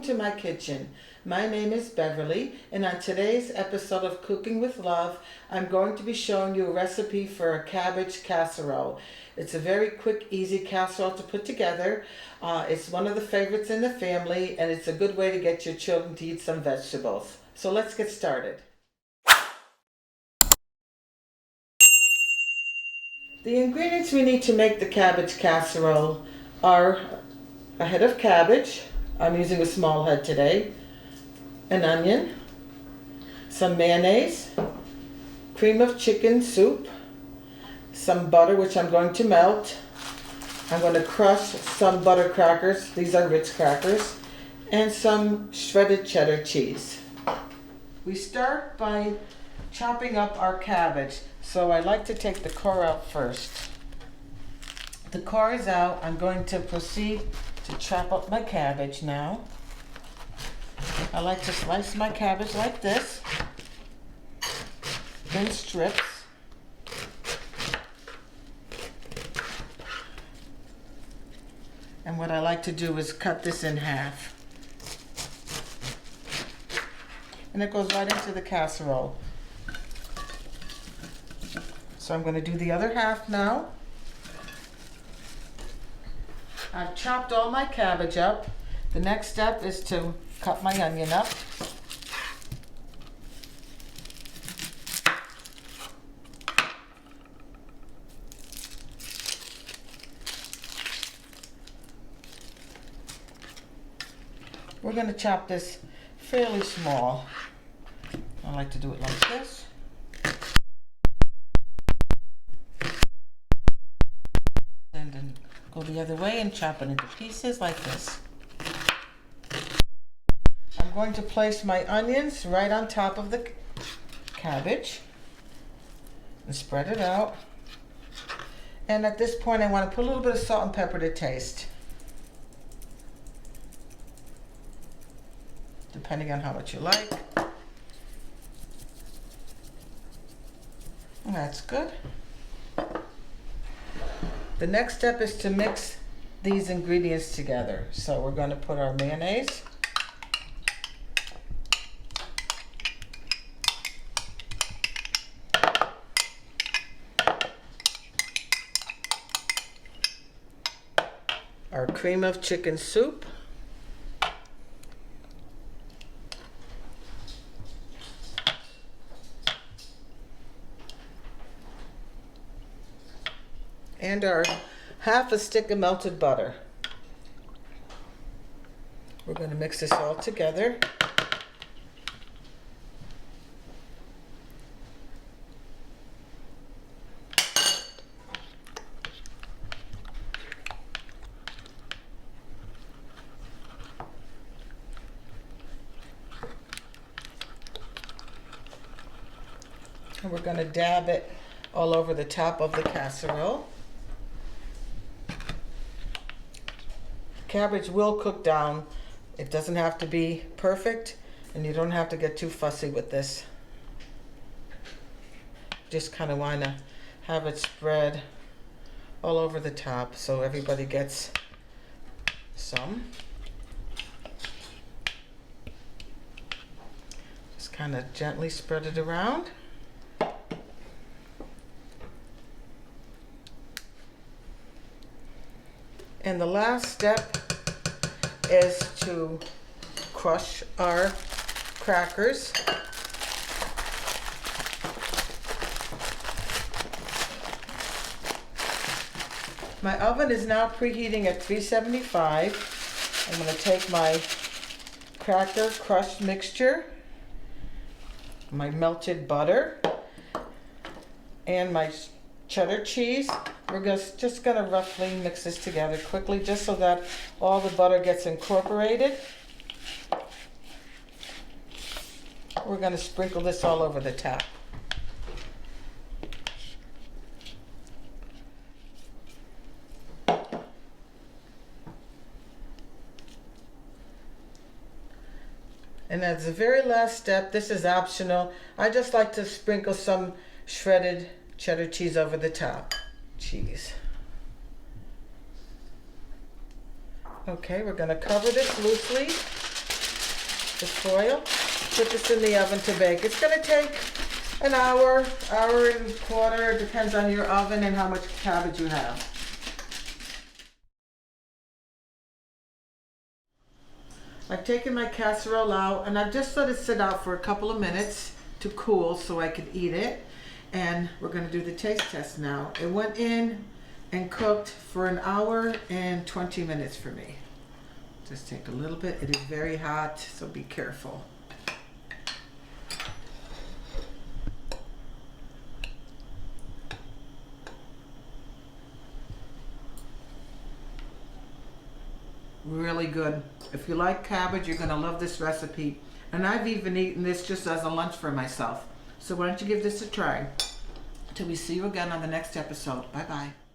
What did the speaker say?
to my kitchen. My name is Beverly, and on today's episode of Cooking with Love, I'm going to be showing you a recipe for a cabbage casserole. It's a very quick, easy casserole to put together. It's one of the favorites in the family, and it's a good way to get your children to eat some vegetables. So let's get started. The ingredients we need to make the cabbage casserole are a head of cabbage. I'm using a small head today. An onion, some mayonnaise, cream of chicken soup, some butter which I'm going to melt. I'm going to crush some butter crackers, these are Ritz crackers, and some shredded cheddar cheese. We start by chopping up our cabbage, so I like to take the core out first. The core is out. I'm going to proceed to chop up my cabbage now. I like to slice my cabbage like this, in strips. And what I like to do is cut this in half. And it goes right into the casserole. So I'm going to do the other half now. I've chopped all my cabbage up. The next step is to cut my onion up. We're going to chop this fairly small. I like to do it like this. And then go the other way and chop it into pieces like this. I'm going to place my onions right on top of the cabbage and spread it out. And at this point I want to put a little bit of salt and pepper to taste, depending on how much you like. And that's good. The next step is to mix these ingredients together. So we're going to put our mayonnaise, our cream of chicken soup, and our half a stick of melted butter. We're going to mix this all together. And we're going to dab it all over the top of the casserole. Cabbage will cook down. It doesn't have to be perfect, and you don't have to get too fussy with this. Just kind of want to have it spread all over the top so everybody gets some. Just kind of gently spread it around. And the last step is to crush our crackers. My oven is now preheating at 375. I'm going to take my cracker crushed mixture, my melted butter, and my cheddar cheese. We're just going to roughly mix this together quickly, just so that all the butter gets incorporated. We're going to sprinkle this all over the top. And as the very last step, this is optional. I just like to sprinkle some shredded cheddar cheese over the top. Cheese. Okay, we're going to cover this loosely the foil. Put this in the oven to bake. It's going to take an hour, hour and a quarter. It depends on your oven and how much cabbage you have. I've taken my casserole out and I've just let it sit out for a couple of minutes to cool so I could eat it. And we're going to do the taste test now. It went in and cooked for an hour and 20 minutes for me. Just take a little bit. It is very hot, so be careful. Really good. If you like cabbage, you're going to love this recipe. And I've even eaten this just as a lunch for myself. So why don't you give this a try? Till we see you again on the next episode. Bye-bye.